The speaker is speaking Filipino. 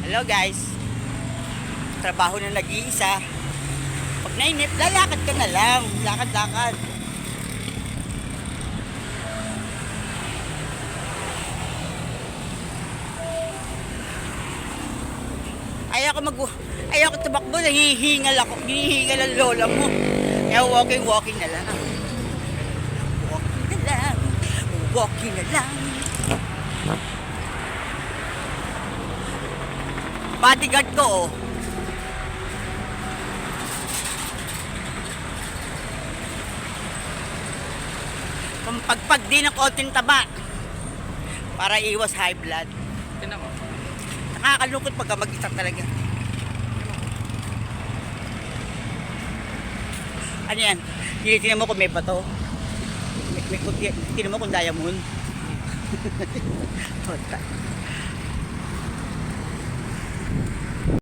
Hello guys. Trabaho na nag-iisa. Pag nainip, lalakad ka na lang. Lakad-lakad. Ayaw ko tumakbo, nahihingal ako. Hinihingal ang lola mo. Kaya walking na lang. Walking na lang. Walking na lang. Bodyguard ko, oh. Pagpag din ng konting taba para iwas high blood. Tinan mo. Nakakalungkot pagka mag-isa talaga. Ano yan? Tinitingnan mo kung may bato. Tinitingnan mo kung diamond. Tota.